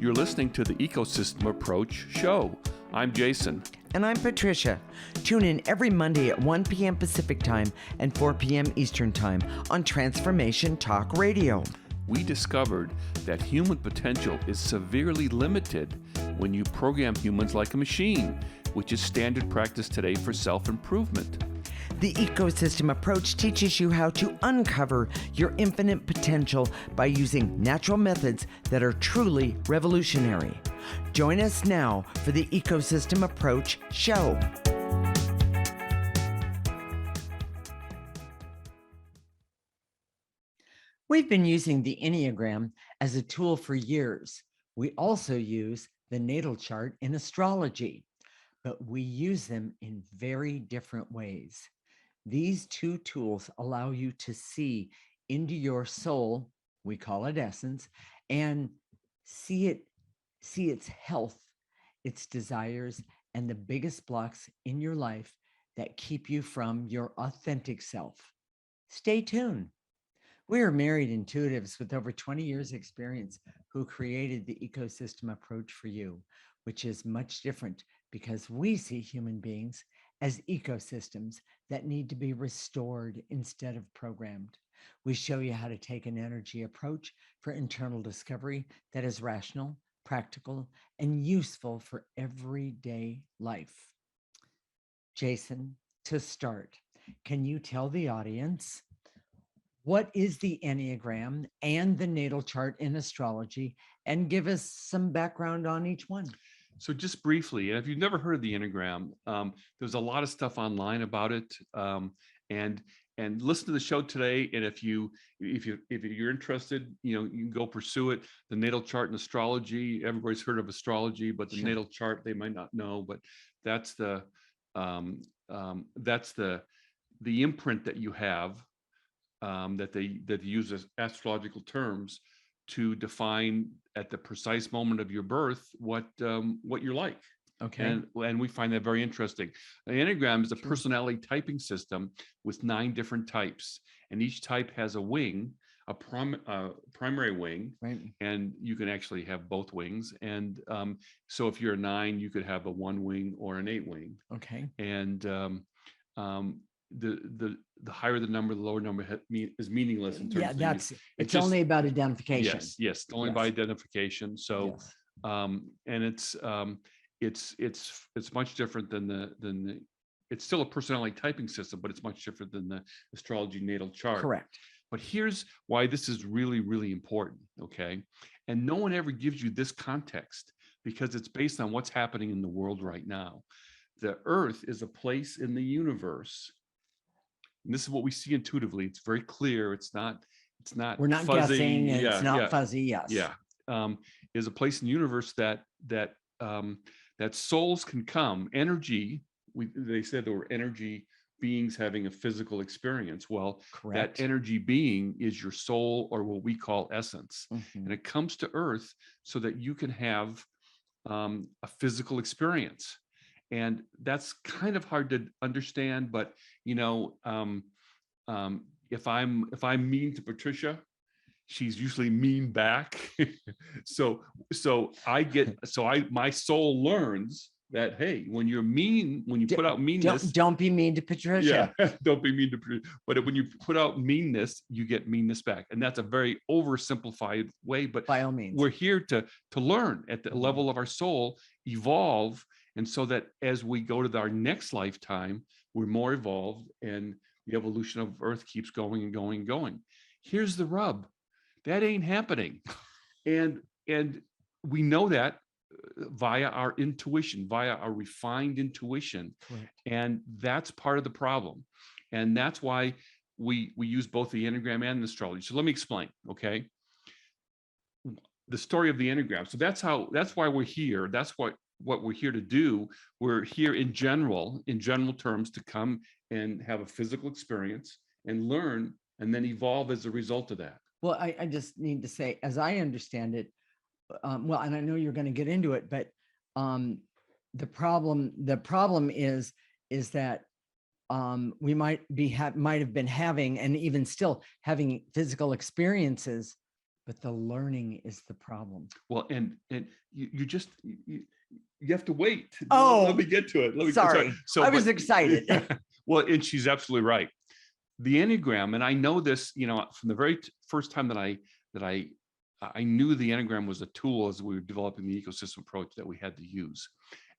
You're listening to the Ecosystem Approach show. I'm Jason. And I'm Patricia. Tune in every Monday at 1 p.m. Pacific Time and 4 p.m. Eastern Time on Transformation Talk Radio. We discovered that human potential is severely limited when you program humans like a machine, which is standard practice today for self-improvement. The Ecosystem Approach teaches you how to uncover your infinite potential by using natural methods that are truly revolutionary. Join us now for the Ecosystem Approach show. We've been using the Enneagram as a tool for years. We also use the natal chart in astrology, but we use them in very different ways. These two tools allow you to see into your soul, we call it essence, and see its health, its desires, and the biggest blocks in your life that keep you from your authentic self. Stay tuned. We are married intuitives with over 20 years experience who created the Ecosystem Approach for you, which is much different because we see human beings as ecosystems that need to be restored instead of programmed. We show you how to take an energy approach for internal discovery that is rational, practical, and useful for everyday life. Jason, to start, can you tell the audience what is the Enneagram and the natal chart in astrology, and give us some background on each one? So just briefly, if you've never heard of the Enneagram, there's a lot of stuff online about it, and listen to the show today. And if you're interested, you can go pursue it. The natal chart and astrology. Everybody's heard of astrology, but the natal chart they might not know. But that's the imprint that you have that they use as astrological terms to define at the precise moment of your birth what you're like. Okay. And we find that very interesting. The Enneagram is a personality typing system with 9 different types, and each type has a wing, a primary wing, right? And you can actually have both wings. And so if you're a 9, you could have a 1 wing or an 8 wing. Okay. And the higher the number, the lower number is meaningless in terms of it's just, only about identification. Yes, only by identification. So and it's much different than the it's still a personality typing system, but it's much different than the astrology natal chart. Correct. But here's why this is really, really important, okay? And no one ever gives you this context because it's based on what's happening in the world right now. The Earth is a place in the universe. And this is what we see intuitively. It's very clear. It's not we're not fuzzy. guessing. And it's not fuzzy. Yes. Yeah. Is a place in the universe that souls can come. Energy. They said there were energy beings having a physical experience. Well, correct. That energy being is your soul, or what we call essence, and it comes to Earth so that you can have a physical experience. And that's kind of hard to understand, but if I'm mean to Patricia, she's usually mean back. so my soul learns that, hey, when you're mean, when you put out meanness, don't be mean to Patricia. Yeah, don't be mean to Patricia. But when you put out meanness, you get meanness back, and that's a very oversimplified way. But by all means, we're here to learn at the level of our soul, evolve. And so that as we go to our next lifetime, we're more evolved and the evolution of Earth keeps going and going and going. Here's the rub. That ain't happening. And we know that via our intuition, via our refined intuition. Correct. And that's part of the problem. And that's why we use both the Enneagram and the astrology. So let me explain, okay? The story of the Enneagram. So that's why we're here. That's what we're here to do. We're here in general terms, to come and have a physical experience and learn and then evolve as a result of that. Well, I just need to say, as I understand it, and I know you're going to get into it, but the problem is that we might have been having, and even still having, physical experiences But the learning is the problem. Well, and you just you have to wait. Oh, let me get to it. sorry. I was excited. Well, and she's absolutely right. The Enneagram, and I know this, from the very first time that I knew the Enneagram was a tool as we were developing the ecosystem approach that we had to use.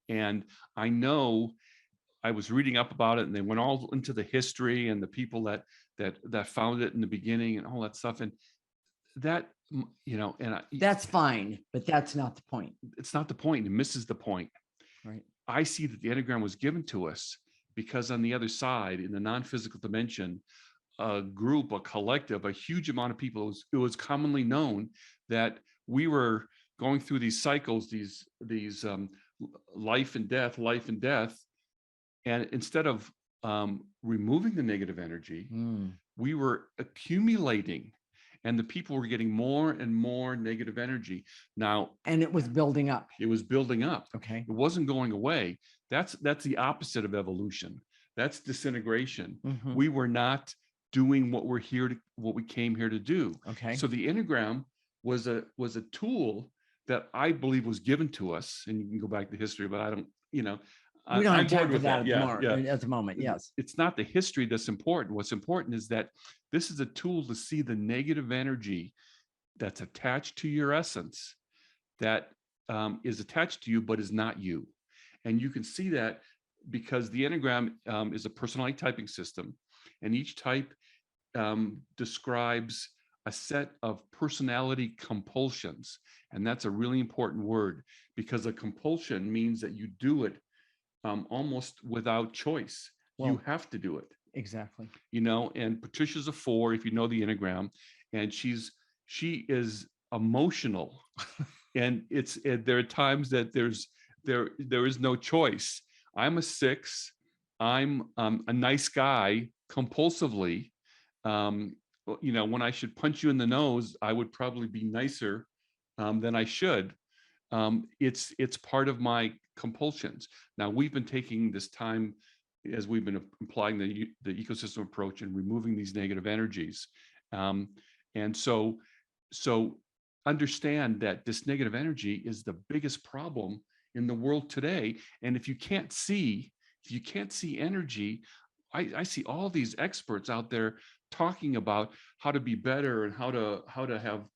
And I know I was reading up about it, and they went all into the history and the people that found it in the beginning and all that stuff. And that, That's fine, but that's not the point. it's not the point. It misses the point. Right. I see that the Enneagram was given to us because on the other side, in the non-physical dimension, a group, a collective, a huge amount of people, it was commonly known that we were going through these cycles, these life and death, and instead of removing the negative energy, we were accumulating, and the people were getting more and more negative energy. Now, and it was building up. It was building up. Okay. It wasn't going away. That's the opposite of evolution. That's disintegration. Mhm. We were not doing what we came here to do. Okay. So the Enneagram was a tool that I believe was given to us, and you can go back to history, but I don't, we don't I'm have time bored for with that that. at the moment. Yes. It's not the history that's important. What's important is that this is a tool to see the negative energy that's attached to your essence, that is attached to you, but is not you. And you can see that because the Enneagram is a personality typing system, and each type describes a set of personality compulsions. And that's a really important word, because a compulsion means that you do it almost without choice. Well, you have to do it. Exactly. And Patricia's a 4, if you know the Enneagram, and she is emotional. And there are times that there is no choice. I'm a 6. I'm a nice guy compulsively. When I should punch you in the nose, I would probably be nicer than I should. It's part of my compulsions. Now, we've been taking this time as we've been applying the ecosystem approach and removing these negative energies. And so understand that this negative energy is the biggest problem in the world today. And if you can't see energy, I see all these experts out there talking about how to be better and how to have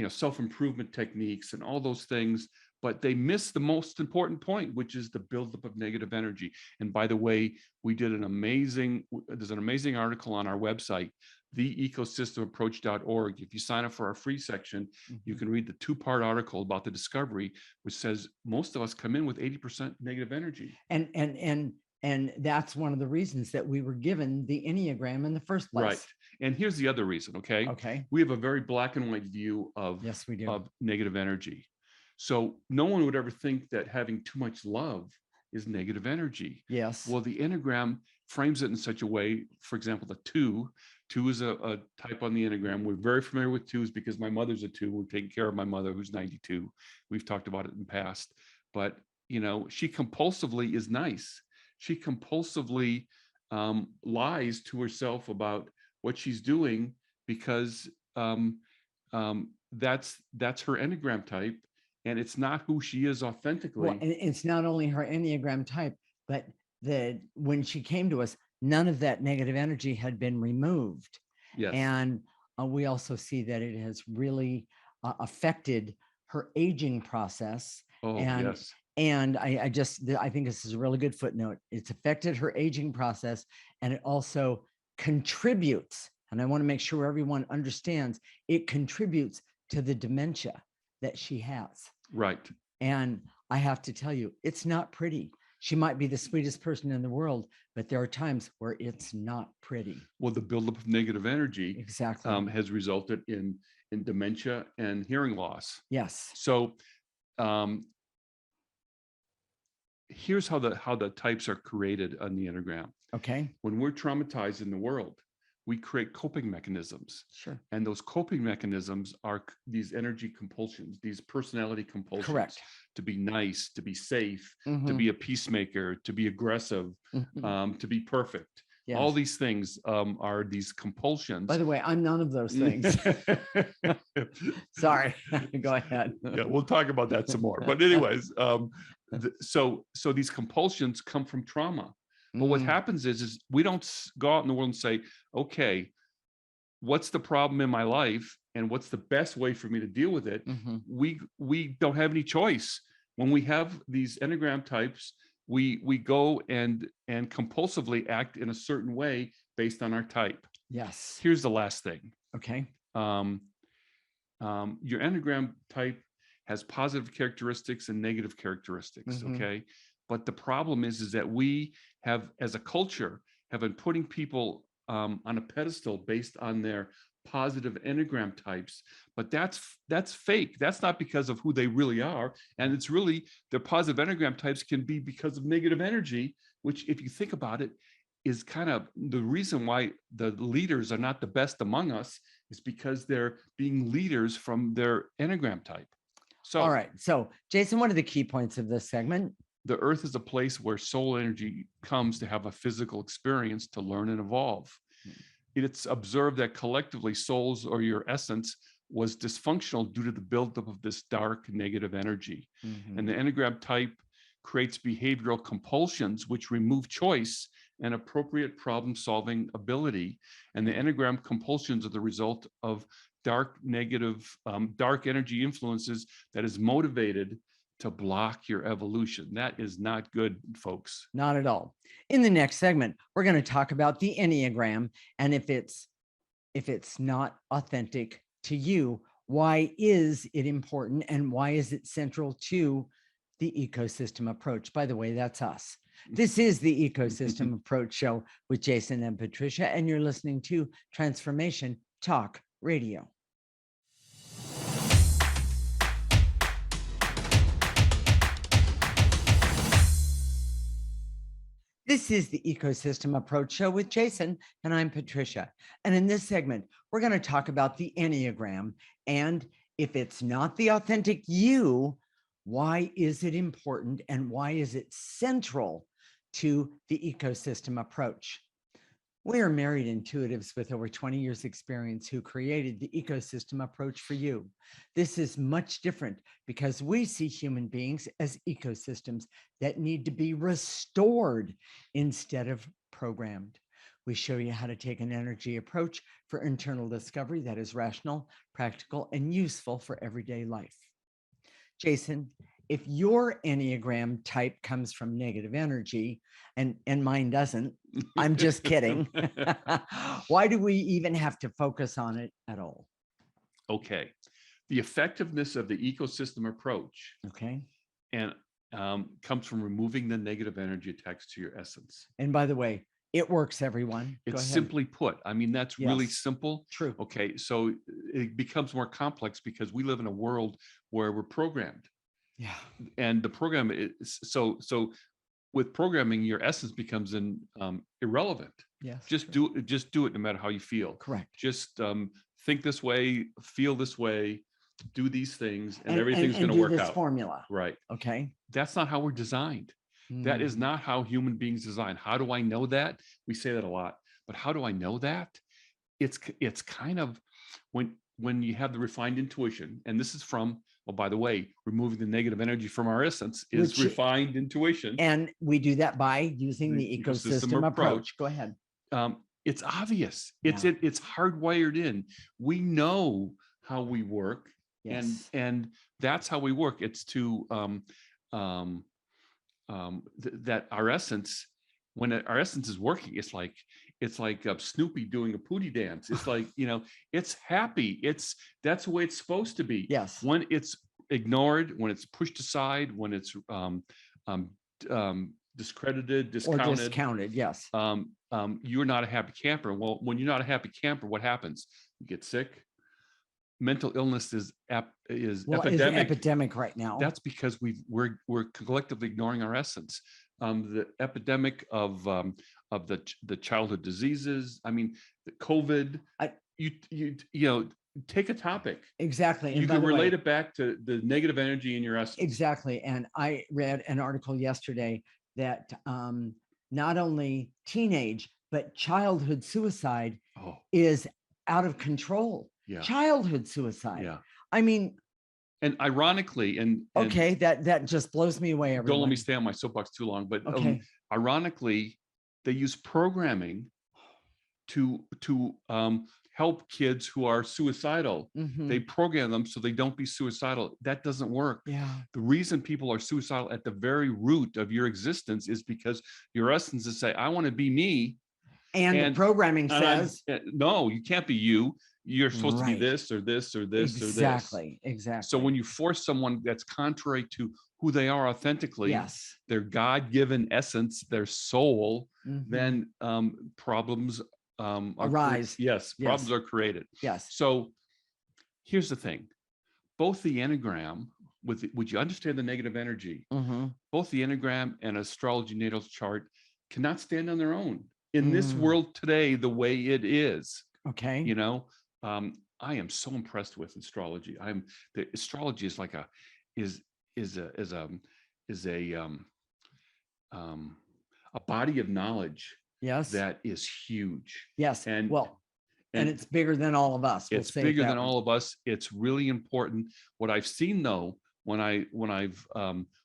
self-improvement techniques and all those things, but they miss the most important point, which is the buildup of negative energy. And by the way, there's an amazing article on our website, theecosystemapproach.org. If you sign up for our free section, you can read the 2-part article about the discovery, which says most of us come in with 80% negative energy. And that's one of the reasons that we were given the Enneagram in the first place. Right. And here's the other reason, okay? Okay. We have a very black and white view of, yes, we do. of negative energy. So no one would ever think that having too much love is negative energy. Yes. Well, the Enneagram frames it in such a way, for example, the 2 is a type on the Enneagram. We're very familiar with 2s because my mother's a 2. We're taking care of my mother, who's 92. We've talked about it in the past. But, she compulsively is nice. She compulsively lies to herself about what she's doing because that's her Enneagram type, and it's not who she is authentically. Well, and it's not only her Enneagram type, but when she came to us, none of that negative energy had been removed. Yes. And we also see that it has really affected her aging process. Oh, and yes. And I think this is a really good footnote. It's affected her aging process, and it also contributes. And I want to make sure everyone understands it contributes to the dementia that she has. Right. And I have to tell you, it's not pretty. She might be the sweetest person in the world, but there are times where it's not pretty. Well, the buildup of negative energy exactly has resulted in dementia and hearing loss. Yes. So here's how the types are created on the Enneagram. Okay. When we're traumatized in the world, we create coping mechanisms. Sure. And those coping mechanisms are these energy compulsions, these personality compulsions. Correct. To be nice, to be safe, to be a peacemaker, to be aggressive, to be perfect. All Yes. these things are these compulsions. By the way, I'm none of those things. Sorry. Go ahead. Yeah, we'll talk about that some more. But anyways, so these compulsions come from trauma. But what happens is we don't go out in the world and say, okay, what's the problem in my life and what's the best way for me to deal with it? We don't have any choice. When we have these Enneagram types, we go and compulsively act in a certain way based on our type. Yes. Here's the last thing. Okay. Your Enneagram type has positive characteristics and negative characteristics. Okay. But the problem is that we have, as a culture, have been putting people on a pedestal based on their positive Enneagram types, but that's fake. That's not because of who they really are. And it's really, their positive Enneagram types can be because of negative energy, which, if you think about it, is kind of the reason why the leaders are not the best among us, is because they're being leaders from their Enneagram type. So, all right. So, Jason, what are the key points of this segment? The earth is a place where soul energy comes to have a physical experience, to learn and evolve. It's observed that collectively souls, or your essence, was dysfunctional due to the buildup of this dark negative energy. And the Enneagram type creates behavioral compulsions which remove choice and appropriate problem-solving ability. And the Enneagram compulsions are the result of dark energy influences that is motivated to block your evolution. That is not good, folks. Not at all. In the next segment, we're going to talk about the Enneagram, and if it's not authentic to you, why is it important, and why is it central to the ecosystem approach? By the way, that's us. This is the Ecosystem Approach Show with Jason and Patricia, and you're listening to Transformation Talk Radio. This is the Ecosystem Approach Show with Jason, and I'm Patricia. And in this segment, we're going to talk about the Enneagram. And if it's not the authentic you, why is it important, and why is it central to the ecosystem approach? We are married intuitives with over 20 years experience who created the ecosystem approach for you. This is much different because we see human beings as ecosystems that need to be restored instead of programmed. We show you how to take an energy approach for internal discovery that is rational, practical, and useful for everyday life. Jason, if your Enneagram type comes from negative energy and mine doesn't, I'm just kidding. Why do we even have to focus on it at all? Okay. The effectiveness of the ecosystem approach and comes from removing the negative energy attached to your essence. And by the way, it works, everyone. It's simply put. I mean, that's really simple. True. Okay. So it becomes more complex because we live in a world where we're programmed. Yeah. And the program is so with programming, your essence becomes irrelevant. Yes. Just do it no matter how you feel. Correct. Just think this way, feel this way, do these things, and everything's going to work out. Formula. Right. Okay. That's not how we're designed. That is not how human beings design. How do I know that? We say that a lot, but how do I know that? It's kind of when you have the refined intuition, and this is from, oh, by the way, removing the negative energy from our essence is refined intuition. And we do that by using the ecosystem approach. Go ahead. It's obvious. It's hardwired in. We know how we work, and that's how we work. It's to that our essence, when our essence is working, it's like Snoopy doing a pootie dance. It's like, it's happy. That's the way it's supposed to be. Yes. When it's ignored, when it's pushed aside, when it's discredited, discounted. Yes. You're not a happy camper. Well, when you're not a happy camper, what happens? You get sick. Mental illness is epidemic right now. That's because we're collectively ignoring our essence. The epidemic of the childhood diseases. I mean, the COVID. You take a topic. Exactly. And you can relate it back to the negative energy in your essence. Exactly. And I read an article yesterday that not only teenage, but childhood suicide Oh, is out of control. yeah. Childhood suicide. Yeah. I mean, And ironically, and okay, that just blows me away, don't let me everyone. stay on my soapbox too long, but Okay. ironically, they use programming to help kids who are suicidal. They Mhm. program them so they don't be suicidal. That doesn't work. Yeah. The reason people are suicidal at the very root of your existence is because your essence is say, I want to be me. And the And, programming says, no, you can't be you. You're supposed to be right. this or this or this or this. Exactly. So Exactly. when you force someone that's contrary to who they are authentically, Yes. their God-given essence, their soul, Mhm. then problems Arise. yes, Yes. problems are created. Yes. So here's the thing. Both the Enneagram, would you understand the negative energy? Mhm. Both the Enneagram and astrology natal chart cannot stand on their own in this Mm. world today, the way it is. Okay. You know, I am so impressed with astrology. The astrology is like is is a is a is a body of knowledge Yes. that is huge. Yes. And Well, and and it's bigger than all of us. We'll it's say it bigger that than way. all of us. It's really important. What I've seen though, when I've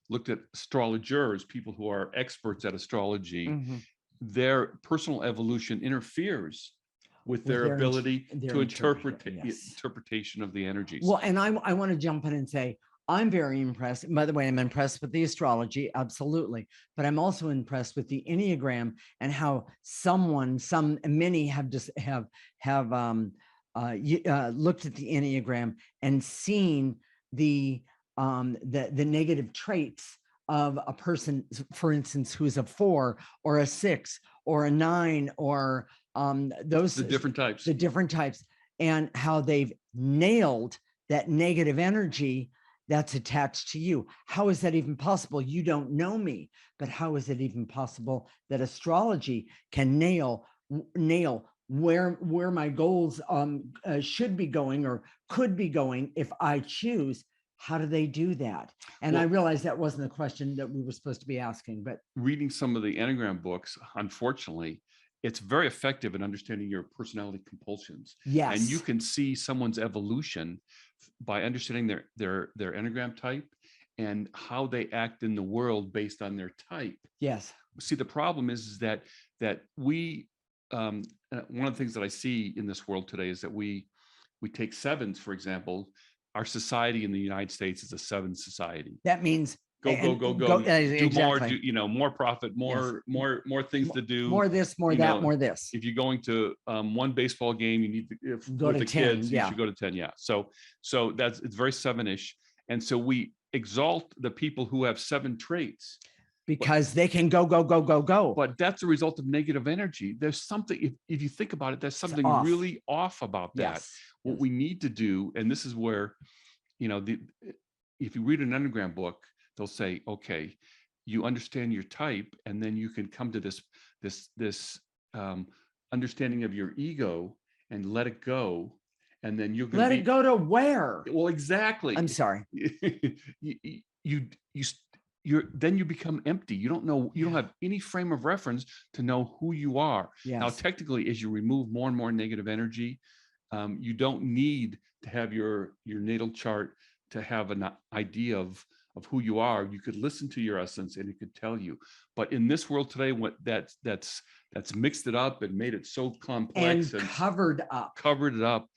looked at astrologers, people who are experts at astrology, Mhm. their personal evolution interferes with With their ability their to interpret yes. interpretation of the energies. Well, and I want to jump in and say, I'm very impressed. By the way, I'm impressed with the astrology, absolutely. But I'm also impressed with the Enneagram and how many have just have looked at the Enneagram and seen the negative traits of a person, for instance, who's a 4 or a 6 or a 9 or those The different types. the different types, and how they've nailed that negative energy that's attached to you. How is that even possible? You don't know me, but how is it even possible that astrology can nail where my goals should be going or could be going if I choose? How do they do that? And I Well, realized that wasn't a question that we were supposed to be asking, but reading some of the Enneagram books, unfortunately, it's very effective in understanding your personality compulsions. yes. And you can see someone's evolution by understanding their Enneagram type and how they act in the world based on their type. Yes. See, the problem is that we one of the things that I see in this world today is that we take sevens, for example. Our society in the United States is a 7 society. That means Go, go, go, go, do exactly. more, more profit, more things to do. More this, more that, more this. If you're going to one baseball game, you need to Go with to the 10, kids, yeah. you should go to 10. Yeah. So it's very 7-ish. And so we exalt the people who have 7 traits. Because they can go, go, go, go, go. But that's a result of negative energy. There's something, if you think about it, there's something off. really off about that. Yes. What we need to do, and this is where, if you read an Enneagram book, they'll say, okay, you understand your type, and then you can come to this understanding of your ego and let it go, and then you're going to Let it go to where? Well, exactly. I'm sorry. Then you become empty. You don't know, you don't have any frame of reference to know who you are. Yes. Now, technically, as you remove more and more negative energy, you don't need to have your natal chart to have an idea of who you are. You could listen to your essence and it could tell you. But in this world today, what that's mixed it up and made it so complex and covered it up.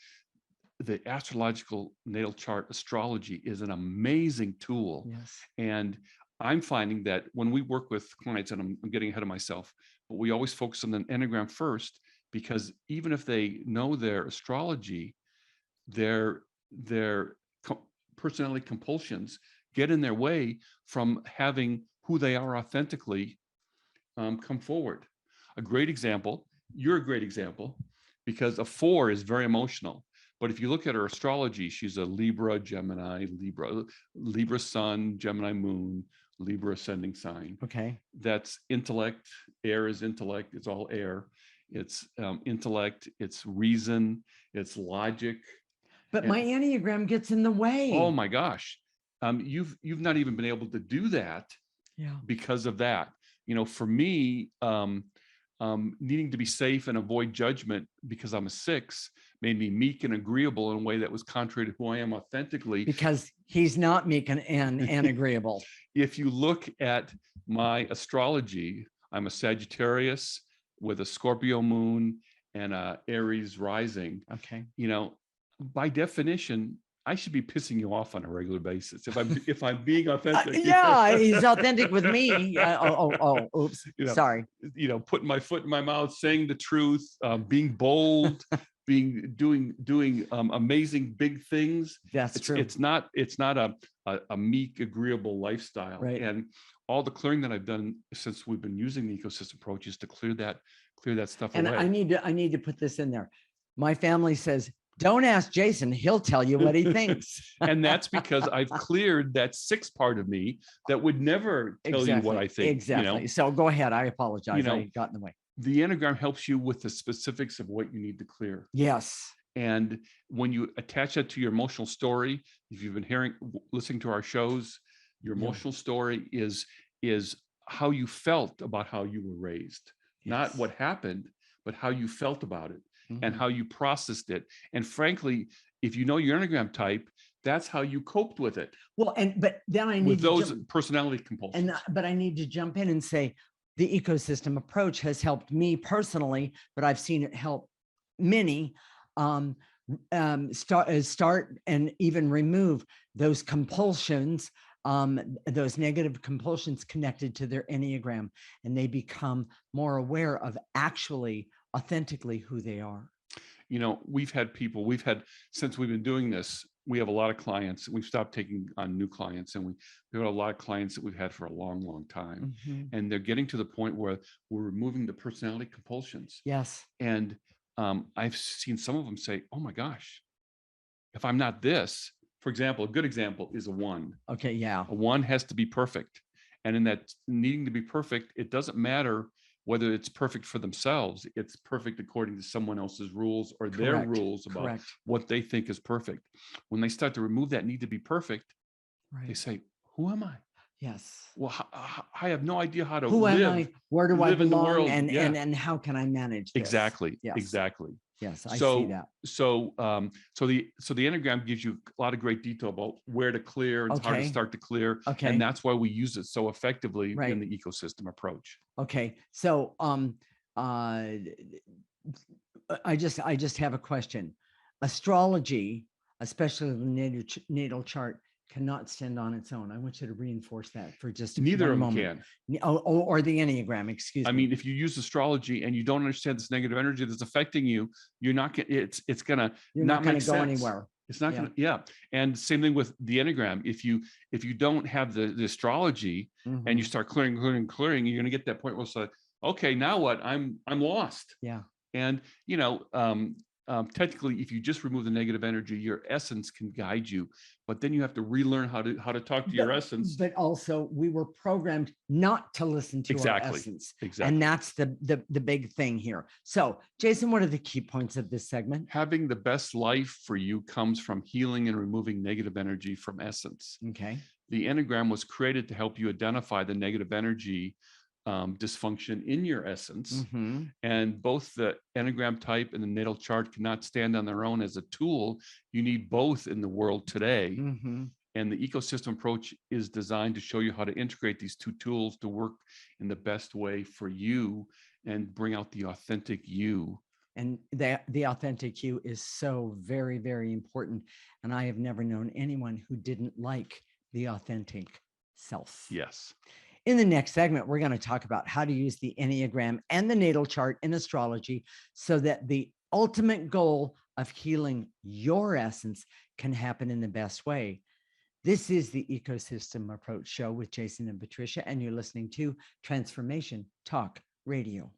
The astrological natal chart astrology is an amazing tool. Yes. And I'm finding that when we work with clients, and I'm getting ahead of myself, but we always focus on the Enneagram first, because even if they know their astrology, their personality compulsions get in their way from having who they are authentically come forward. A great example, you're a great example, because a 4 is very emotional. But if you look at her astrology, she's a Libra, Gemini, Libra sun, Gemini moon, Libra ascending sign. Okay. That's intellect. Air is intellect. It's all air. It's intellect. It's reason. It's logic. But my Enneagram gets in the way. Oh my gosh. You've not even been able to do that. Yeah. Because of that. For me, needing to be safe and avoid judgment because I'm a 6 made me meek and agreeable in a way that was contrary to who I am authentically. Because he's not meek and agreeable. If you look at my astrology, I'm a Sagittarius with a Scorpio moon and a Aries rising. Okay. You know, by definition, I should be pissing you off on a regular basis if I'm being authentic. Yeah, he's authentic with me. Oops. You know, Sorry. You know, putting my foot in my mouth, saying the truth, being bold, doing amazing big things. That's true. It's not a meek, agreeable lifestyle. Right. And all the clearing that I've done since we've been using the ecosystem approach is to clear that stuff And away. I need to put this in there. My family says, don't ask Jason, he'll tell you what he thinks. And that's because I've cleared that 6 part of me that would never tell you what I think. Exactly. You know? So go ahead. I apologize. You know, I got in the way. The Enneagram helps you with the specifics of what you need to clear. Yes. And when you attach that to your emotional story, if you've been listening to our shows, your emotional story is how you felt about how you were raised, not what happened, but how you felt about it. And how you processed it. And frankly, if you know your Enneagram type, that's how you coped with it. Well, but then I need with those personality compulsions. But I need to jump in and say the ecosystem approach has helped me personally, but I've seen it help many start and even remove those compulsions, those negative compulsions connected to their Enneagram, and they become more aware of actually authentically who they are. You know, since we've been doing this, we have a lot of clients. We've stopped taking on new clients, and we've got a lot of clients that we've had for a long, long time. And they're getting to the point where we're removing the personality compulsions. Yes. And I've seen some of them say, oh my gosh, if I'm not this, for example, a good example is a 1. Okay. Yeah. A 1 has to be perfect. And in that needing to be perfect, it doesn't matter whether it's perfect for themselves, it's perfect according to someone else's rules or their rules about what they think is perfect. When they start to remove that need to be perfect, they say, who am I? Yes. Well, I have no idea how to who live. Am I? Where do I belong? In the world. And how can I manage this? Exactly. Yes. Exactly. Yes, I see that. So the Enneagram gives you a lot of great detail about where to clear and how to start to clear. Okay. And that's why we use it so effectively in the ecosystem approach. Okay. So I just have a question. Astrology, especially the natal chart, cannot stand on its own. I want you to reinforce that for just neither of them moment. can. Or the Enneagram, excuse me. I mean, if you use astrology and you don't understand this negative energy that's affecting you, you're not gonna. It's gonna not going to go sense. anywhere. It's not gonna. Yeah. And same thing with the Enneagram. If you don't have the astrology and you start clearing, you're gonna get that point where it's like, okay, now what? I'm lost. Yeah. And you know, technically, if you just remove the negative energy, your essence can guide you, but then you have to relearn how to talk to your essence. But also, we were programmed not to listen to our essence. Exactly. And that's the big thing here. So, Jason, what are the key points of this segment? Having the best life for you comes from healing and removing negative energy from essence. Okay. The Enneagram was created to help you identify the negative energy dysfunction in your essence. And both the Enneagram type and the natal chart cannot stand on their own as a tool. You need both in the world today. And the ecosystem approach is designed to show you how to integrate these two tools to work in the best way for you and bring out the authentic you. And the authentic you is so very, very important. And I have never known anyone who didn't like the authentic self. Yes. In the next segment, we're going to talk about how to use the Enneagram and the natal chart in astrology so that the ultimate goal of healing your essence can happen in the best way. This is the Ecosystem Approach Show with Jason and Patricia, and you're listening to Transformation Talk Radio.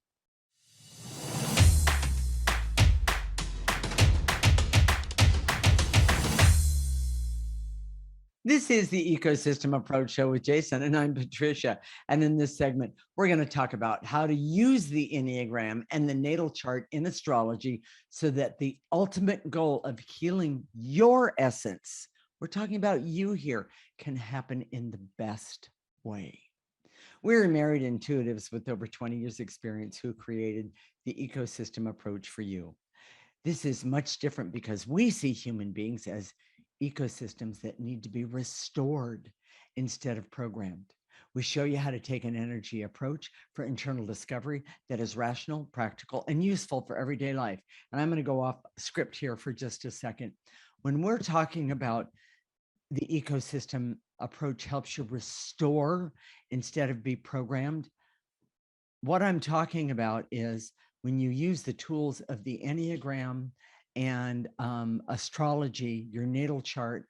This is the Ecosystem Approach Show with Jason, and I'm Patricia. And in this segment, we're going to talk about how to use the Enneagram and the natal chart in astrology so that the ultimate goal of healing your essence, we're talking about you here, can happen in the best way. We're married intuitives with over 20 years experience who created the ecosystem approach for you. This is much different because we see human beings as ecosystems that need to be restored instead of programmed. We show you how to take an energy approach for internal discovery that is rational, practical, and useful for everyday life. And I'm going to go off script here for just a second. When we're talking about the ecosystem approach helps you restore instead of be programmed, what I'm talking about is when you use the tools of the Enneagram and astrology, your natal chart,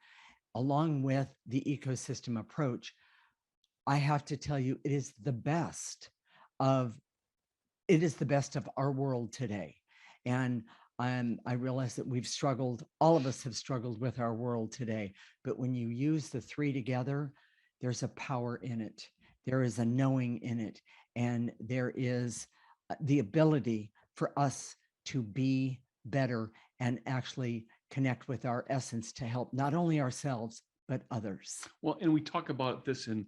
along with the ecosystem approach, I have to tell you, it is the best of our world today. And I realize that we've struggled, all of us have struggled with our world today. But when you use the three together, there's a power in it. There is a knowing in it. And there is the ability for us to be better and actually connect with our essence to help not only ourselves, but others. Well, and we talk about this in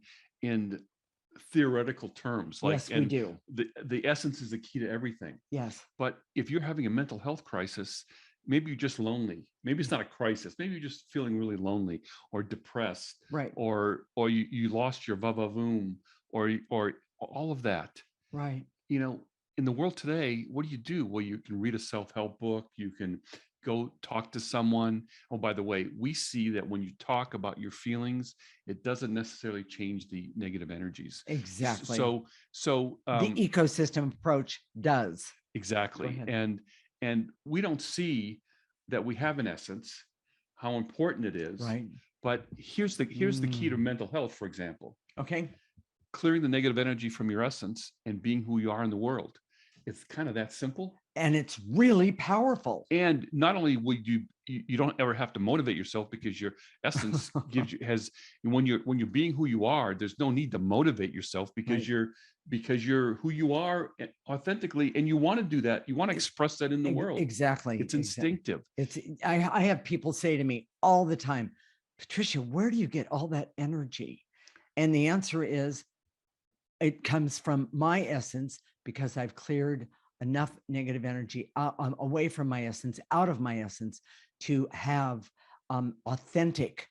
theoretical terms, like, Yes, we and do. the essence is the key to everything. Yes. But if you're having a mental health crisis, maybe you're just lonely. Maybe it's not a crisis. Maybe you're just feeling really lonely or depressed, Right. or you lost your va-va-voom, or all of that. Right. You know, in the world today, what do? Well, you can read a self-help book. You can go talk to someone. Oh, by the way, we see that when you talk about your feelings, it doesn't necessarily change the negative energies. Exactly. So the ecosystem approach does. Exactly. And we don't see that we have an essence, how important it is. Right. But here's the key to mental health, for example. Okay. Clearing the negative energy from your essence and being who you are in the world. It's kind of that simple. And it's really powerful. And not only would you don't ever have to motivate yourself, because your essence gives you when you're being who you are, there's no need to motivate yourself, because you're who you are authentically, and you want to do that. You want to express that in the world. Exactly. It's instinctive. I have people say to me all the time, Patricia, where do you get all that energy? And the answer is, it comes from my essence, because I've cleared enough negative energy away from my essence, out of my essence, to have authentic,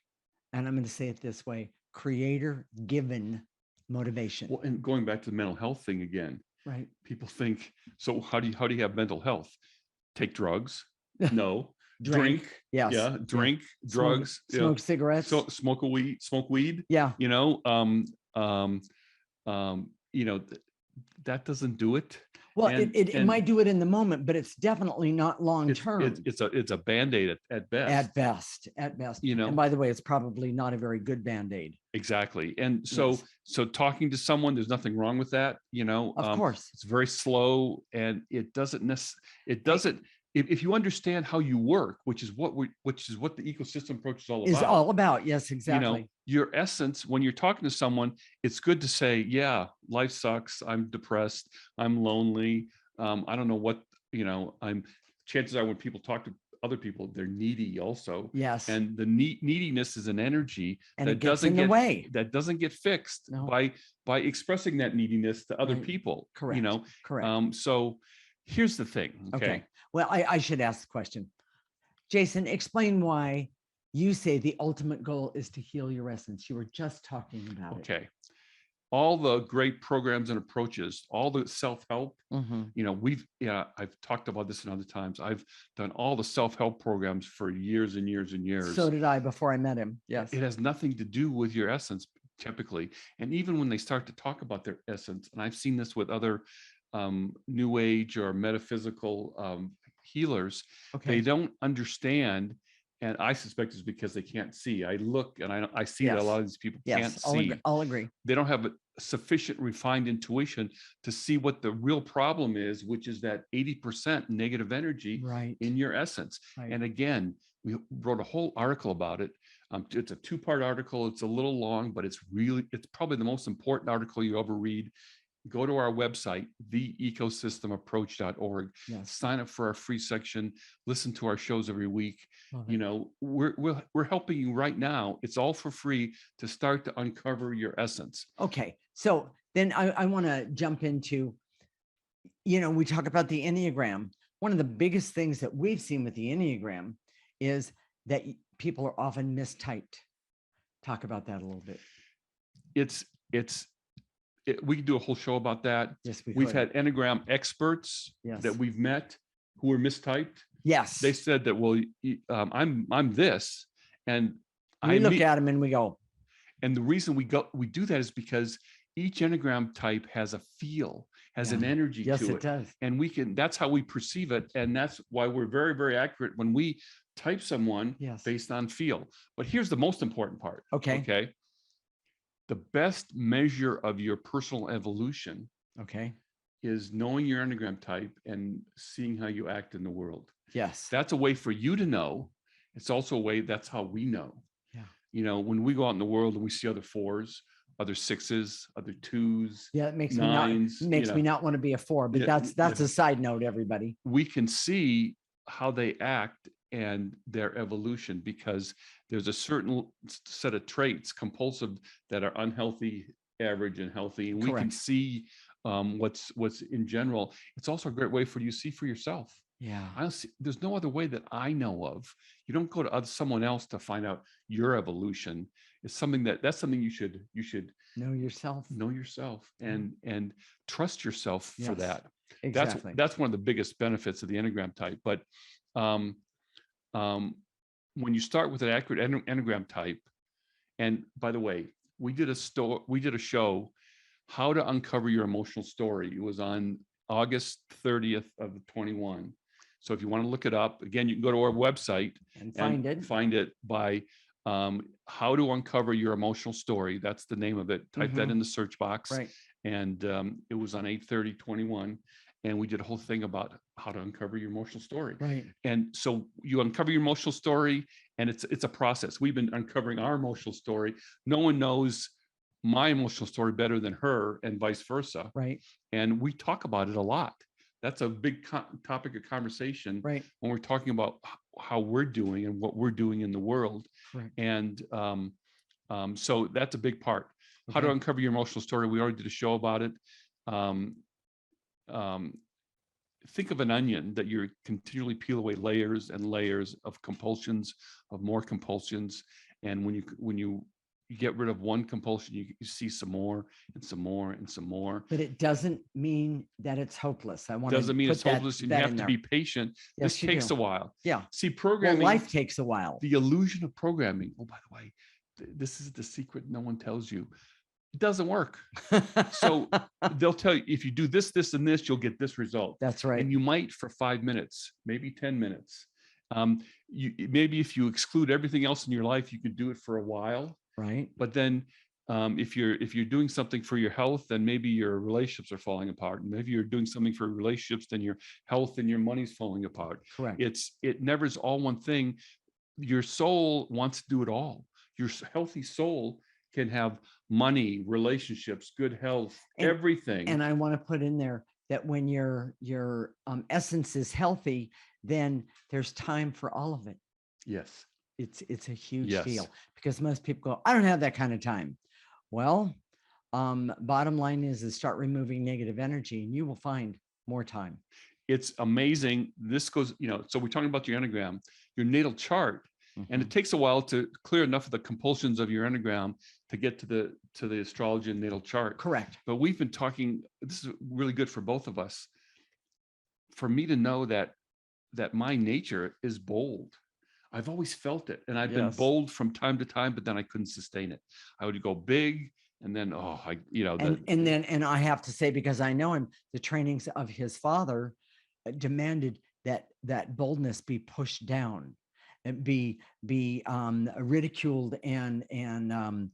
and I'm going to say it this way, creator given motivation. Well, and going back to the mental health thing again, right? People think, so how do you have mental health? Take drugs? No. Drink. Yes. Yeah. Drink, drugs, smoke cigarettes. So smoke weed. Yeah. That doesn't do it. Well, it might do it in the moment, but it's definitely not long term. It's a Band-Aid at best. At best. And by the way, it's probably not a very good Band-Aid. Exactly. And so talking to someone, there's nothing wrong with that. Of course, it's very slow, and it doesn't. If you understand how you work, which is what the ecosystem approach is all about. Yes, exactly. Your essence, when you're talking to someone, it's good to say, yeah, life sucks. I'm depressed. I'm lonely. I don't know what, chances are when people talk to other people, they're needy also. Yes. And the neediness is an energy and it gets in the way. That doesn't get fixed by expressing that neediness to other people. Correct. Correct. So here's the thing. Okay. Well, I should ask the question. Jason, explain why you say the ultimate goal is to heal your essence. You were just talking about it. Okay. All the great programs and approaches, all the self-help, I've talked about this in other times. I've done all the self-help programs for years and years and years. So did I before I met him. Yes. It has nothing to do with your essence typically. And even when they start to talk about their essence, and I've seen this with other new age or metaphysical healers, they don't understand, and I suspect it's because they can't see. I look and I see that a lot of these people can't see. I'll agree. They don't have a sufficient refined intuition to see what the real problem is, which is that 80% negative energy in your essence. And again, we wrote a whole article about it. It's a 2-part article. It's a little long, but it's probably the most important article you ever read. Go to our website, theecosystemapproach.org. Sign up for our free section. Listen to our shows every week. We're helping you right now. It's all for free to start to uncover your essence. Okay, so then I want to jump into, we talk about the Enneagram. One of the biggest things that we've seen with the Enneagram is that people are often mistyped. Talk about that a little bit. We could do a whole show about that. Yes, We've had Enneagram experts that we've met who were mistyped. Yes. They said that, well, I'm this, and we look at them and we go. And the reason we do that is because each Enneagram type has a feel, has an energy to it. Yes, it does. And that's how we perceive it. And that's why we're very, very accurate when we type someone based on feel. But here's the most important part. Okay. The best measure of your personal evolution is knowing your Enneagram type and seeing how you act in the world. Yes. That's a way for you to know. It's also a way, that's how we know. Yeah. When we go out in the world and we see other 4s, other 6s, other 2s. Yeah, it makes 9s, me not want to be a 4, but that's a side note, everybody. We can see how they act and their evolution, because there's a certain set of traits, compulsive, that are unhealthy, average, and healthy. And we can see what's in general. It's also a great way for you to see for yourself. Yeah. There's no other way that I know of. You don't go to someone else to find out your evolution. It's something that's something you should know yourself. Know yourself and trust yourself for that. Exactly. That's one of the biggest benefits of the Enneagram type. But when you start with an accurate Enneagram type, and by the way, we did a show, How to Uncover Your Emotional Story. It was on August 30th of 21. So if you want to look it up, again, you can go to our website and find it by How to Uncover Your Emotional Story. That's the name of it. Type that in the search box. Right. And it was on 8/30/21. And we did a whole thing about how to uncover your emotional story. Right. And so you uncover your emotional story, and it's a process. We've been uncovering our emotional story. No one knows my emotional story better than her, and vice versa. Right. And we talk about it a lot. That's a big topic of conversation when we're talking about how we're doing and what we're doing in the world. Right. And so that's a big part. How to uncover your emotional story. We already did a show about it. Think of an onion that you continually peel away layers and layers of compulsions, of more compulsions. And when you get rid of one compulsion, you see some more and some more and some more. But it doesn't mean that it's hopeless. Doesn't mean it's hopeless, and you have to be patient. This takes a while. Yeah. See, programming. Life takes a while. The illusion of programming. Oh, by the way, this is the secret no one tells you. It doesn't work. So they'll tell you, if you do this, this, and this, you'll get this result. That's right. And you might for 5 minutes, maybe 10 minutes. Maybe if you exclude everything else in your life, you could do it for a while. Right. But then if you're doing something for your health, then maybe your relationships are falling apart. And maybe you're doing something for relationships, then your health and your money's falling apart. Correct. It never is all one thing. Your soul wants to do it all. Your healthy soul can have money, relationships, good health, everything. And I want to put in there that when your essence is healthy, then there's time for all of it. Yes. It's a huge deal, because most people go, I don't have that kind of time. Well, bottom line is start removing negative energy and you will find more time. It's amazing. This goes, so we're talking about your Enneagram, your natal chart. And it takes a while to clear enough of the compulsions of your Enneagram to get to the astrology and natal chart. Correct. But we've been talking, this is really good for both of us, for me to know that my nature is bold. I've always felt it. And I've been bold from time to time, but then I couldn't sustain it. I would go big, and then, and I have to say, because I know him, the trainings of his father demanded that boldness be pushed down and be ridiculed and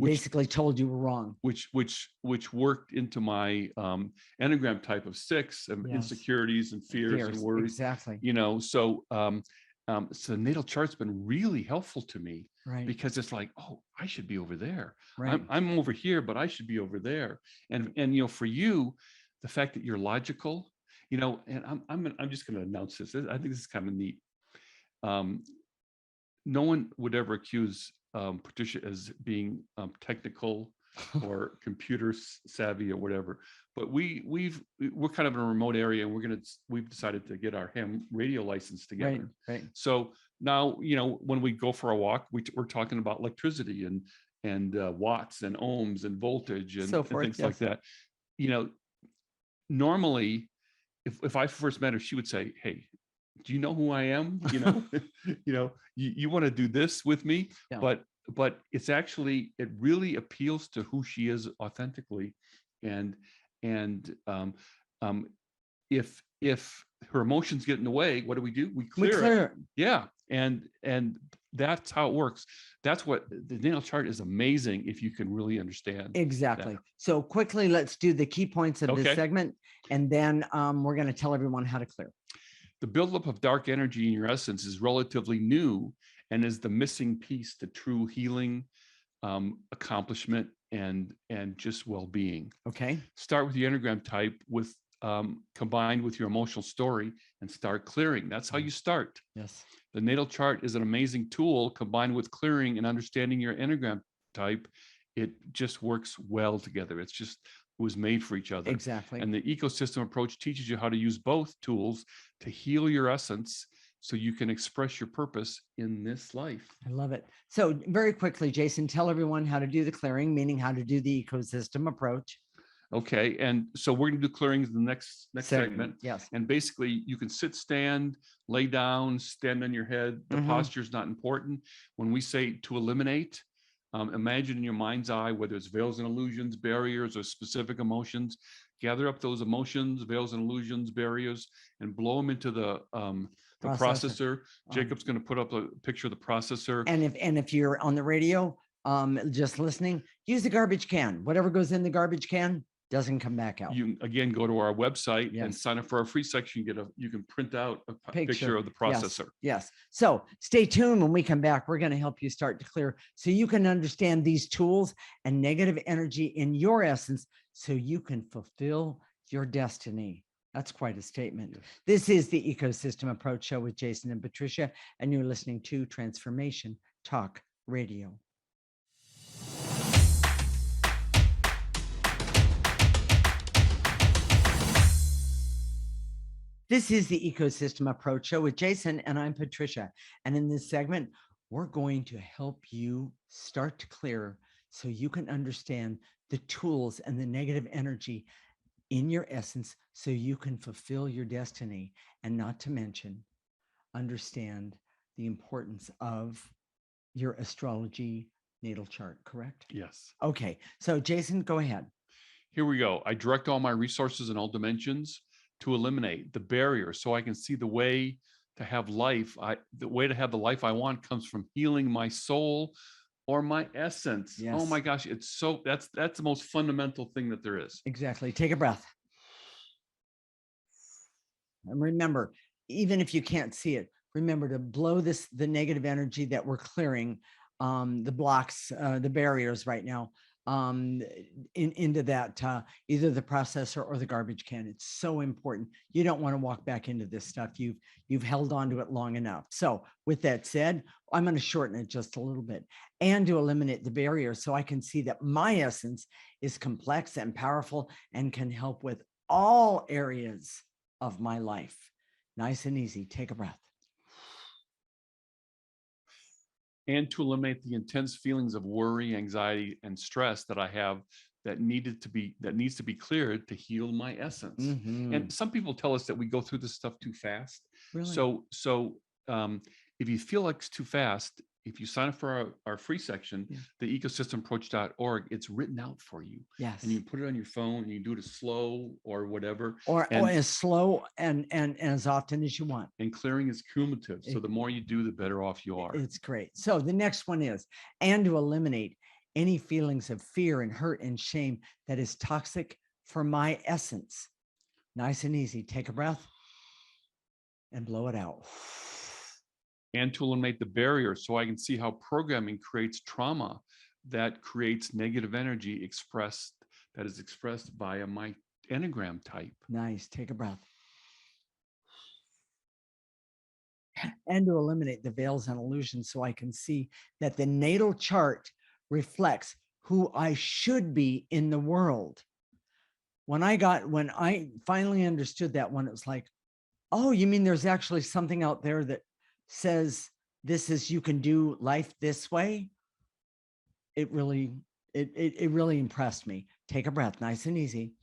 basically told you were wrong, which worked into my Enneagram type of 6 of insecurities and fears and worries. Exactly. So the natal chart's been really helpful to me, right? Because it's like, oh, I should be over there. Right. I'm over here, but I should be over there. And for you, the fact that you're logical, and I'm just going to announce this. I think this is kind of neat. No one would ever accuse Patricia as being technical or computer savvy or whatever. But we're kind of in a remote area, and we've decided to get our ham radio license together. Right. So now, when we go for a walk, we're talking about electricity and watts and ohms and voltage and, So forth, things yes. like that. Normally, if I first met her, she would say, "Hey, do you know who I am? You want to do this with me?" Yeah. But it's actually, it really appeals to who she is authentically, and if her emotions get in the way, what do? We clear it. Yeah, and that's how it works. That's what the natal chart is, amazing if you can really understand. Exactly. that. So quickly, let's do the key points of this Okay. segment, and then we're going to tell everyone how to clear. The buildup of dark energy in your essence is relatively new and is the missing piece to true healing, accomplishment, and just well-being. Okay. Start with the Enneagram type with combined with your emotional story and start clearing. That's how you start. Yes. The natal chart is an amazing tool. Combined with clearing and understanding your Enneagram type, it just works well together. It was made for each other. Exactly. And the ecosystem approach teaches you how to use both tools to heal your essence so you can express your purpose in this life. I love it. So very quickly, Jason, tell everyone how to do the clearing, meaning how to do the ecosystem approach. Okay, and so we're going to do clearings in the next segment. Yes. And basically, you can sit, stand, lay down, stand on your head. The posture is not important. When we say to eliminate, imagine in your mind's eye, whether it's veils and illusions, barriers, or specific emotions. Gather up those emotions, veils and illusions, barriers, and blow them into the processor. Jacob's going to put up a picture of the processor. And if you're on the radio, just listening, use the garbage can. Whatever goes in the garbage can doesn't come back out. You again go to our website and sign up for our free section. You can print out a picture of the processor. Yes. So stay tuned. When we come back, we're going to help you start to clear so you can understand these tools and negative energy in your essence so you can fulfill your destiny. That's quite a statement. Yes. This is the Ecosystem Approach Show with Jason and Patricia, and you're listening to Transformation Talk Radio. This is the Ecosystem Approach Show with Jason, and I'm Patricia. And in this segment, we're going to help you start to clear so you can understand the tools and the negative energy in your essence so you can fulfill your destiny, and not to mention understand the importance of your astrology natal chart, correct? Yes. Okay. So Jason, go ahead. Here we go. I direct all my resources in all dimensions to eliminate the barrier so I can see the way to have life. The way to have the life I want comes from healing my soul or my essence. Yes. Oh my gosh. That's the most fundamental thing that there is. Exactly. Take a breath. And remember, even if you can't see it, remember to blow the negative energy that we're clearing, the blocks, the barriers right now, into that, either the processor or the garbage can. It's so important. You don't want to walk back into this stuff. You've held on to it long enough. So with that said, I'm going to shorten it just a little bit and to eliminate the barrier so I can see that my essence is complex and powerful and can help with all areas of my life. Nice and easy. Take a breath. And to eliminate the intense feelings of worry, anxiety, and stress that I have that needs to be cleared to heal my essence. Mm-hmm. And some people tell us that we go through this stuff too fast. Really? So if you feel like it's too fast, if you sign up for our free section, the ecosystemapproach.org, it's written out for you. Yes. And you put it on your phone and you do it as slow or whatever. Or as slow and as often as you want. And clearing is cumulative. So the more you do, the better off you are. It's great. So the next one is, and to eliminate any feelings of fear and hurt and shame that is toxic for my essence. Nice and easy. Take a breath and blow it out. And to eliminate the barrier so I can see how programming creates trauma that creates negative energy that is expressed via my Enneagram type. Nice. Take a breath. And to eliminate the veils and illusions so I can see that the natal chart reflects who I should be in the world. When I finally understood that one, it was like, oh, you mean there's actually something out there that says you can do life this way? It really impressed me. Take a breath, nice and easy.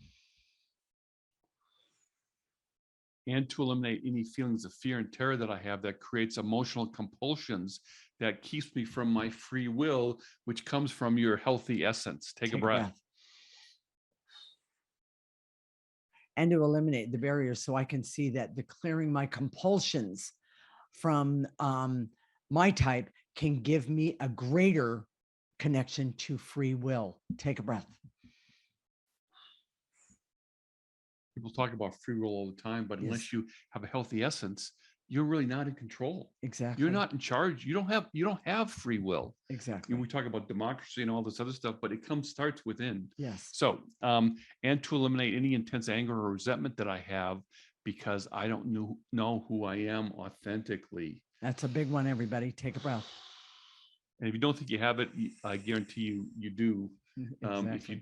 And to eliminate any feelings of fear and terror that I have that creates emotional compulsions that keeps me from my free will, which comes from your healthy essence. Take a breath. And to eliminate the barriers so I can see that the clearing my compulsions from my type can give me a greater connection to free will. Take a breath. People talk about free will all the time, but unless you have a healthy essence, you're really not in control. Exactly. You're not in charge. You don't have free will. Exactly. We talk about democracy and all this other stuff, but it starts within. Yes. So, and to eliminate any intense anger or resentment that I have because I don't know who I am authentically. That's a big one, everybody. Take a breath. And if you don't think you have it, I guarantee you do. Exactly.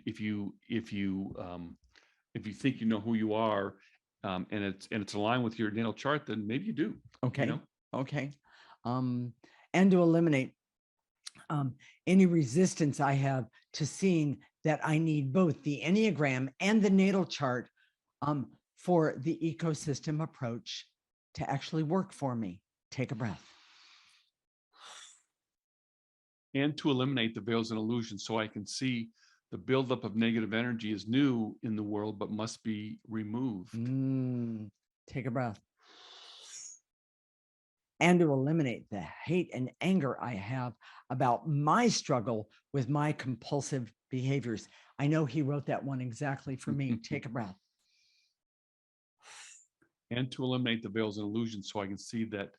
If you think you know who you are, and it's aligned with your natal chart, then maybe you do. Okay. You know? Okay. And to eliminate any resistance I have to seeing that I need both the Enneagram and the natal chart for the ecosystem approach to actually work for me. Take a breath. And to eliminate the veils and illusions so I can see the buildup of negative energy is new in the world, but must be removed. Take a breath. And to eliminate the hate and anger I have about my struggle with my compulsive behaviors. I know he wrote that one exactly for me. Take a breath. And to eliminate the veils and illusions so I can see that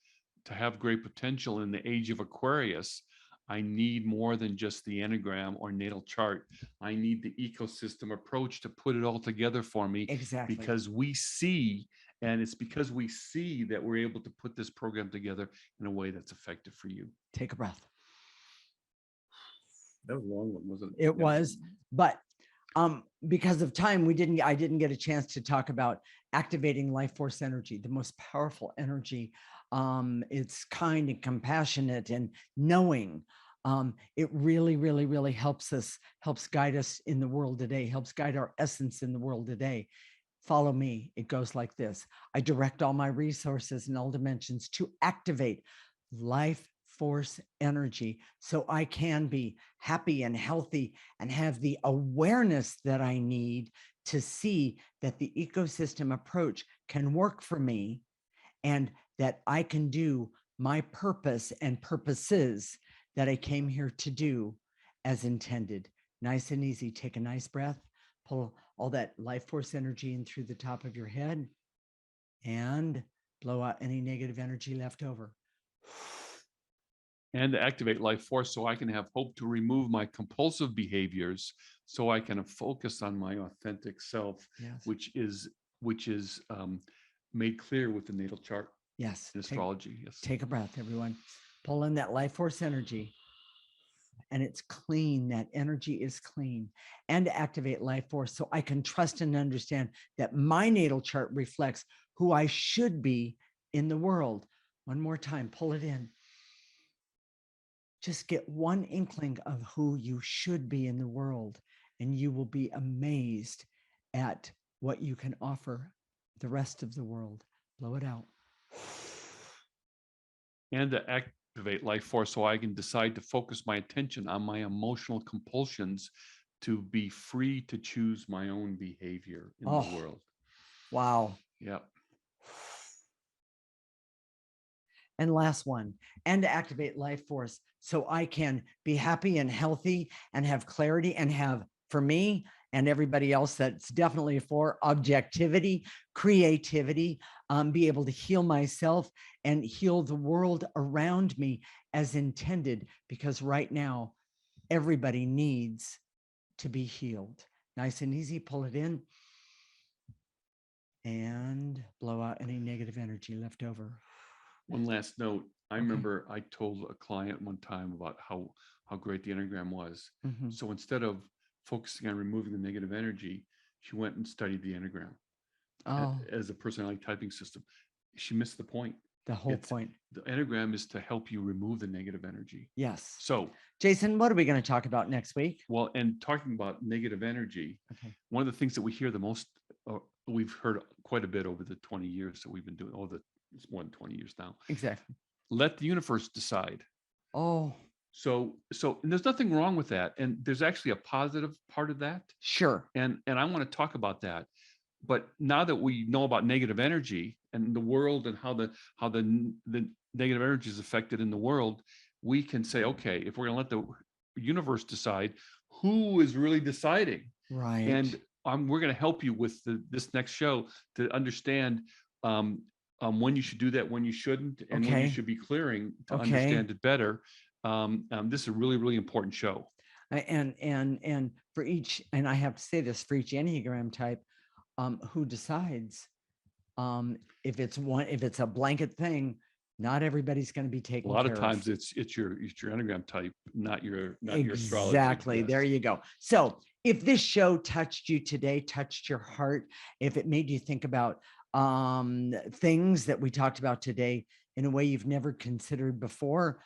to have great potential in the age of Aquarius, I need more than just the Enneagram or natal chart. I need the ecosystem approach to put it all together for me. Exactly. Because we see, and it's because we see that we're able to put this program together in a way that's effective for you. Take a breath. That was a long one, wasn't it? It was, but because of time, I didn't get a chance to talk about activating life force energy, the most powerful energy. It's kind and compassionate and knowing. It really helps guide us in the world today, helps guide our essence in the world today. Follow me. It goes like this. I direct all my resources in all dimensions to activate life force energy so I can be happy and healthy and have the awareness that I need to see that the ecosystem approach can work for me and that I can do my purpose and purposes that I came here to do as intended. Nice and easy. Take a nice breath, pull all that life force energy in through the top of your head and blow out any negative energy left over. And to activate life force so I can have hope to remove my compulsive behaviors so I can focus on my authentic self, yes. which is made clear with the natal chart. Yes. In astrology. Yes. Take a breath, everyone. Pull in that life force energy. And it's clean. That energy is clean. And to activate life force so I can trust and understand that my natal chart reflects who I should be in the world. One more time, pull it in. Just get one inkling of who you should be in the world, and you will be amazed at what you can offer the rest of the world. Blow it out. And to activate life force so I can decide to focus my attention on my emotional compulsions to be free to choose my own behavior in the world. Wow. Yeah. And last one, and to activate life force so I can be happy and healthy and have clarity and have, for me and everybody else that's definitely for, objectivity, creativity, be able to heal myself and heal the world around me as intended, because right now everybody needs to be healed. Nice and easy, pull it in and blow out any negative energy left over. One last note, I remember I told a client one time about how great the Enneagram was. Mhm. So instead of focusing on removing the negative energy, she went and studied the Enneagram Oh, as a personality typing system. She missed the point. the whole It's point. the Enneagram is to help you remove the negative energy. Yes. So, Jason, what are we going to talk about next week? well, and talking about negative energy, Okay. one of the things that we hear the most, we've heard quite a bit over the 20 years that we've been doing, it's more than 20 years now. Exactly. Let the universe decide. Oh, So and there's nothing wrong with that. And there's actually a positive part of that. sure. And I want to talk about that. But now that we know about negative energy and the world and how the negative energy is affected in the world, we can say, okay, if we're going to let the universe decide, who is really deciding? Right. And we're going to help you with this next show to understand when you should do that, when you shouldn't, and when you Okay. should be clearing to Okay. understand it better. This is a really, really important show. And for each, and I have to say this, for each Enneagram type, who decides if it's a blanket thing, not everybody's going to be A taken lot care of times it's your Enneagram type, not your astrology. Exactly. Yes. There you go. So if this show touched you today, touched your heart, if it made you think about things that we talked about today in a way you've never considered before,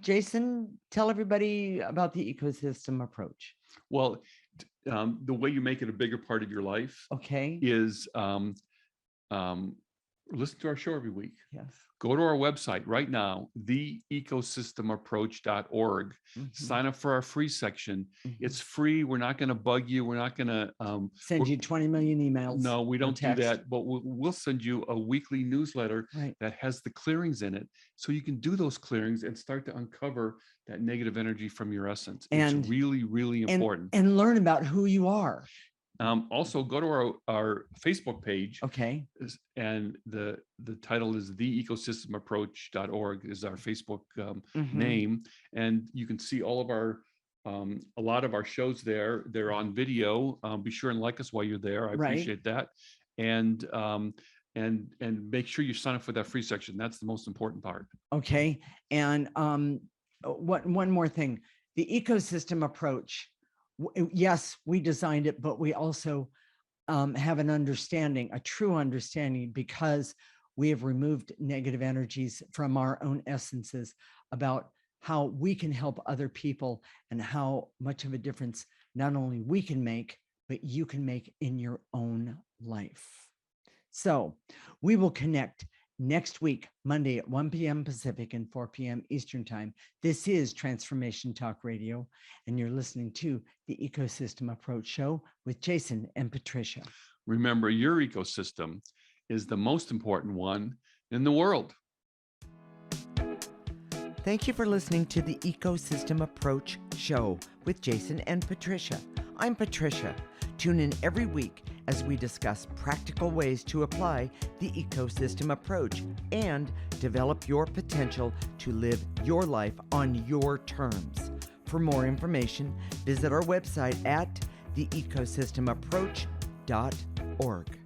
Jason, tell everybody about the ecosystem approach. Well, the way you make it a bigger part of your life Okay. is listen to our show every week. Yes. Go to our website right now, theecosystemapproach.org. Sign up for our free section. It's free. We're not going to bug you. We're not going to send you 20 million emails. No, we don't do text. that, but we'll send you a weekly newsletter that has the clearings in it. So you can do those clearings and start to uncover that negative energy from your essence. It's really, really important. And learn about who you are. Also, go to our Facebook page. Okay. And the title is theecosystemapproach.org is our Facebook name. And you can see all of our, a lot of our shows there. They're on video. Be sure and like us while you're there. I appreciate that. And make sure you sign up for that free section. That's the most important part. Okay. And one more thing, the ecosystem approach. Yes, we designed it, but we also have an understanding, a true understanding, because we have removed negative energies from our own essences about how we can help other people and how much of a difference not only we can make, but you can make in your own life. So we will connect next week, Monday at 1 p.m. Pacific and 4 p.m. Eastern Time. This is Transformation Talk Radio, and you're listening to the Ecosystem Approach Show with Jason and Patricia. Remember, your ecosystem is the most important one in the world. Thank you for listening to the Ecosystem Approach Show with Jason and Patricia. I'm Patricia. Tune in every week as we discuss practical ways to apply the ecosystem approach and develop your potential to live your life on your terms. For more information, visit our website at theecosystemapproach.org.